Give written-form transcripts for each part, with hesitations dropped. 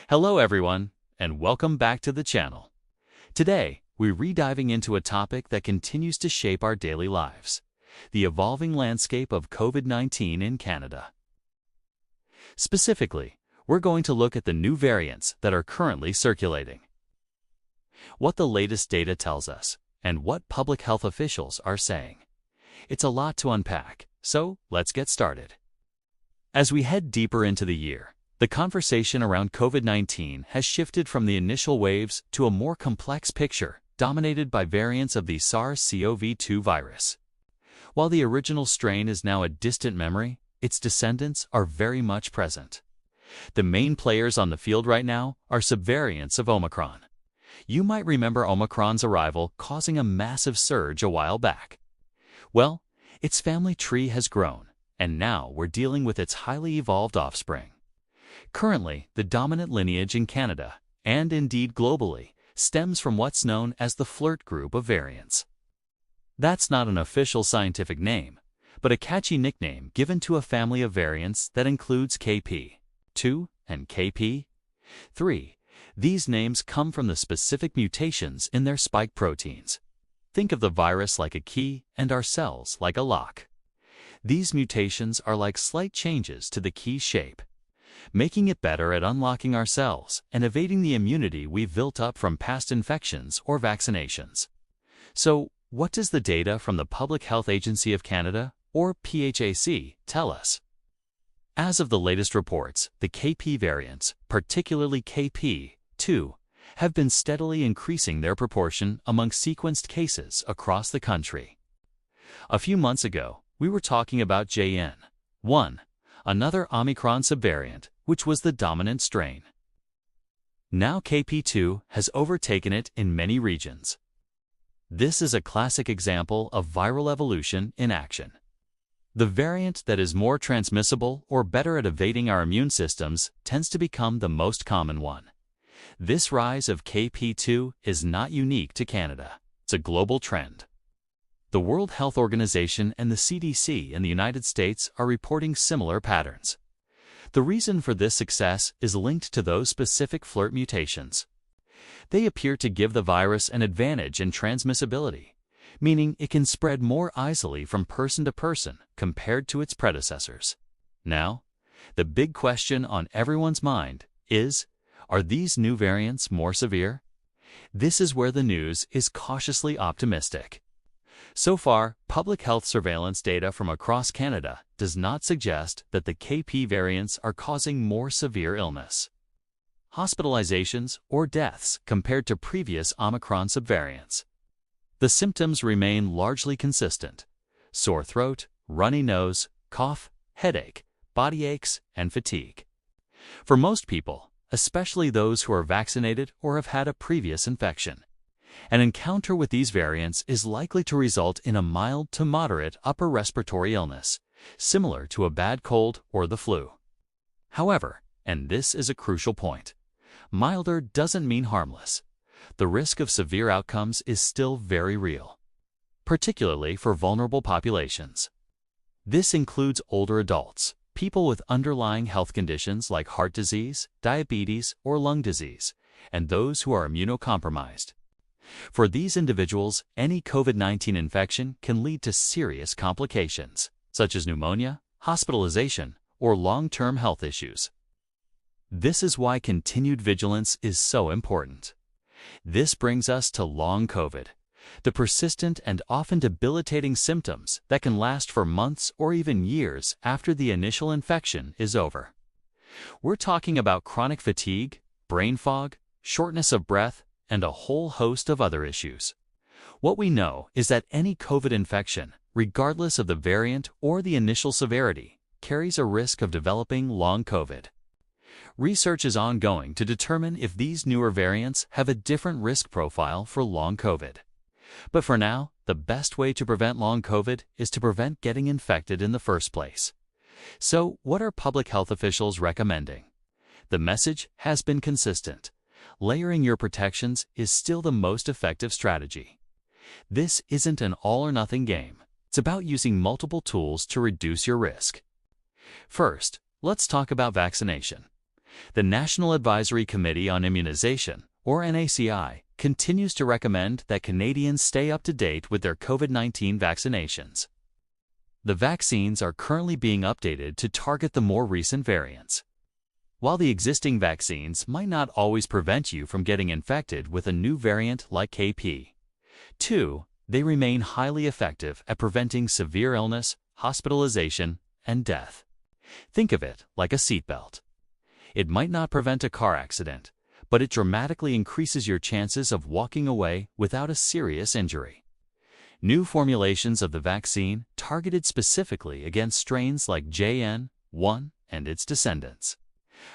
Hello everyone, and welcome back to the channel. Today, we're re-diving into a topic that continues to shape our daily lives, the evolving landscape of COVID-19 in Canada. Specifically, we're going to look at the new variants that are currently circulating, what the latest data tells us, and what public health officials are saying. It's a lot to unpack, so let's get started. As we head deeper into the year, the conversation around COVID-19 has shifted from the initial waves to a more complex picture dominated by variants of the SARS-CoV-2 virus. While the original strain is now a distant memory, its descendants are very much present. The main players on the field right now are subvariants of Omicron. You might remember Omicron's arrival causing a massive surge a while back. Well, its family tree has grown, and now we're dealing with its highly evolved offspring. Currently, the dominant lineage in Canada, and indeed globally, stems from what's known as the FLIRT group of variants. That's not an official scientific name, but a catchy nickname given to a family of variants that includes KP2 and KP3. These names come from the specific mutations in their spike proteins. Think of the virus like a key and our cells like a lock. These mutations are like slight changes to the key shape, making it better at unlocking our cells and evading the immunity we've built up from past infections or vaccinations. So, what does the data from the Public Health Agency of Canada, or PHAC, tell us? As of the latest reports, the KP variants, particularly KP2, have been steadily increasing their proportion among sequenced cases across the country. A few months ago, we were talking about JN.1, another Omicron subvariant, which was the dominant strain. Now KP2 has overtaken it in many regions. This is a classic example of viral evolution in action. The variant that is more transmissible or better at evading our immune systems tends to become the most common one. This rise of KP2 is not unique to Canada. It's a global trend. The World Health Organization and the CDC in the United States are reporting similar patterns. The reason for this success is linked to those specific FLIRT mutations. They appear to give the virus an advantage in transmissibility, meaning it can spread more easily from person to person compared to its predecessors. Now, the big question on everyone's mind is, are these new variants more severe? This is where the news is cautiously optimistic. So far, public health surveillance data from across Canada does not suggest that the KP variants are causing more severe illness, hospitalizations, or deaths compared to previous Omicron subvariants. The symptoms remain largely consistent: sore throat, runny nose, cough, headache, body aches, and fatigue. For most people, especially those who are vaccinated or have had a previous infection, an encounter with these variants is likely to result in a mild to moderate upper respiratory illness, similar to a bad cold or the flu. However, and this is a crucial point, milder doesn't mean harmless. The risk of severe outcomes is still very real, particularly for vulnerable populations. This includes older adults, people with underlying health conditions like heart disease, diabetes, or lung disease, and those who are immunocompromised. For these individuals, any COVID-19 infection can lead to serious complications, such as pneumonia, hospitalization, or long-term health issues. This is why continued vigilance is so important. This brings us to long COVID, the persistent and often debilitating symptoms that can last for months or even years after the initial infection is over. We're talking about chronic fatigue, brain fog, shortness of breath, and a whole host of other issues. What we know is that any COVID infection, regardless of the variant or the initial severity, carries a risk of developing long COVID. Research is ongoing to determine if these newer variants have a different risk profile for long COVID. But for now, the best way to prevent long COVID is to prevent getting infected in the first place. So, what are public health officials recommending? The message has been consistent. Layering your protections is still the most effective strategy. This isn't an all-or-nothing game. It's about using multiple tools to reduce your risk. First, let's talk about vaccination. The National Advisory Committee on Immunization, or NACI, continues to recommend that Canadians stay up to date with their COVID-19 vaccinations. The vaccines are currently being updated to target the more recent variants. While the existing vaccines might not always prevent you from getting infected with a new variant like KP.2, they remain highly effective at preventing severe illness, hospitalization, and death. Think of it like a seatbelt. It might not prevent a car accident, but it dramatically increases your chances of walking away without a serious injury. New formulations of the vaccine targeted specifically against strains like JN.1 and its descendants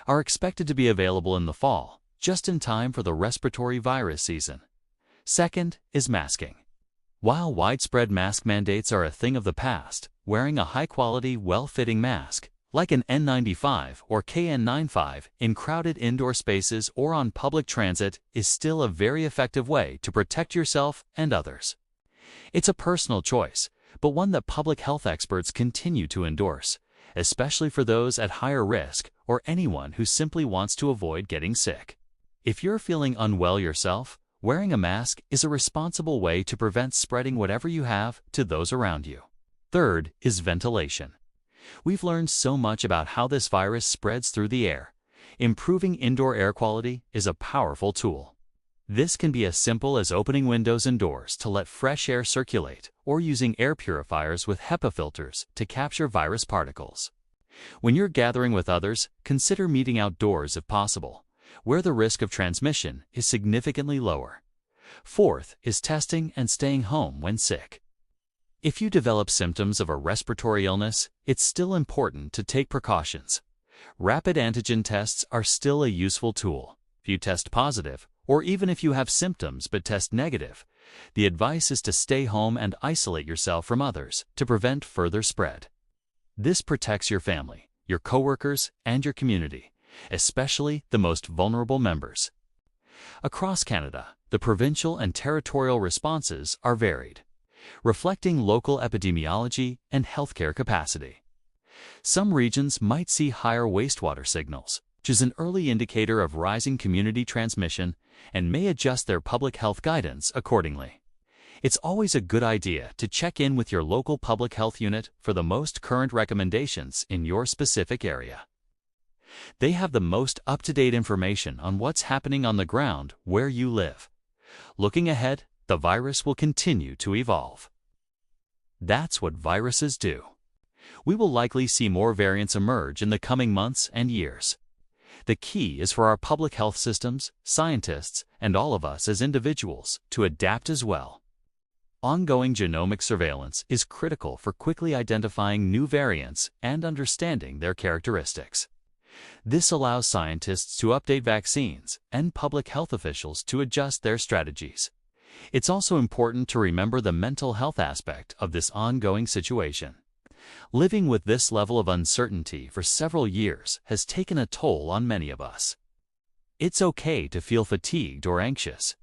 are expected to be available in the fall, just in time for the respiratory virus season. Second is masking. While widespread mask mandates are a thing of the past, wearing a high-quality, well-fitting mask, like an N95 or KN95, in crowded indoor spaces or on public transit is still a very effective way to protect yourself and others. It's a personal choice, but one that public health experts continue to endorse, especially for those at higher risk or anyone who simply wants to avoid getting sick. If you're feeling unwell yourself, wearing a mask is a responsible way to prevent spreading whatever you have to those around you. Third is ventilation. We've learned so much about how this virus spreads through the air. Improving indoor air quality is a powerful tool. This can be as simple as opening windows and doors to let fresh air circulate, or using air purifiers with HEPA filters to capture virus particles. When you're gathering with others, consider meeting outdoors if possible, where the risk of transmission is significantly lower. Fourth is testing and staying home when sick. If you develop symptoms of a respiratory illness, it's still important to take precautions. Rapid antigen tests are still a useful tool. If you test positive, or even if you have symptoms but test negative, the advice is to stay home and isolate yourself from others to prevent further spread. This protects your family, your coworkers, and your community, especially the most vulnerable members. Across Canada, the provincial and territorial responses are varied, reflecting local epidemiology and healthcare capacity. Some regions might see higher wastewater signals, which is an early indicator of rising community transmission, and may adjust their public health guidance accordingly. It's always a good idea to check in with your local public health unit for the most current recommendations in your specific area. They have the most up-to-date information on what's happening on the ground where you live. Looking ahead, the virus will continue to evolve. That's what viruses do. We will likely see more variants emerge in the coming months and years. The key is for our public health systems, scientists, and all of us as individuals to adapt as well. Ongoing genomic surveillance is critical for quickly identifying new variants and understanding their characteristics. This allows scientists to update vaccines and public health officials to adjust their strategies. It's also important to remember the mental health aspect of this ongoing situation. Living with this level of uncertainty for several years has taken a toll on many of us. It's okay to feel fatigued or anxious.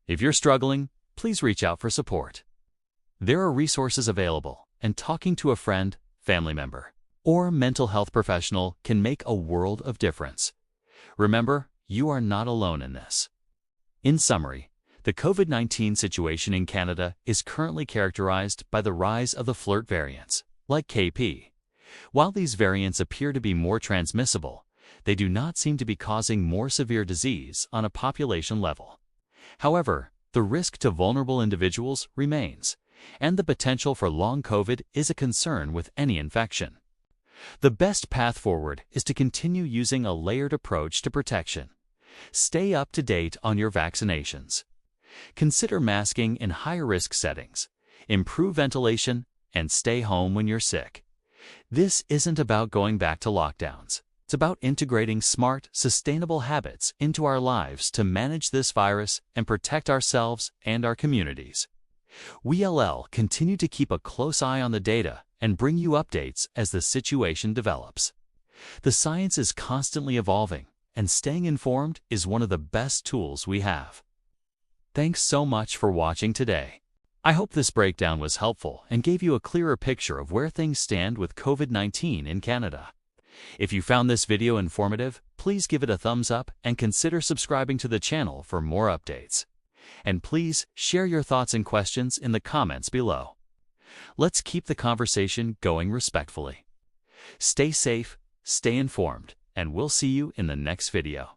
If you're struggling, please reach out for support. There are resources available, and talking to a friend, family member, or mental health professional can make a world of difference. Remember, you are not alone in this. In summary, the COVID-19 situation in Canada is currently characterized by the rise of the flirt variants, like KP. While these variants appear to be more transmissible, they do not seem to be causing more severe disease on a population level. However, the risk to vulnerable individuals remains, and the potential for long COVID is a concern with any infection. The best path forward is to continue using a layered approach to protection. Stay up to date on your vaccinations. Consider masking in higher-risk settings, improve ventilation, and stay home when you're sick. This isn't about going back to lockdowns. It's about integrating smart, sustainable habits into our lives to manage this virus and protect ourselves and our communities. WeLL continue to keep a close eye on the data and bring you updates as the situation develops. The science is constantly evolving, and staying informed is one of the best tools we have. Thanks so much for watching today. I hope this breakdown was helpful and gave you a clearer picture of where things stand with COVID-19 in Canada. If you found this video informative, please give it a thumbs up and consider subscribing to the channel for more updates. And please share your thoughts and questions in the comments below. Let's keep the conversation going respectfully. Stay safe, stay informed, and we'll see you in the next video.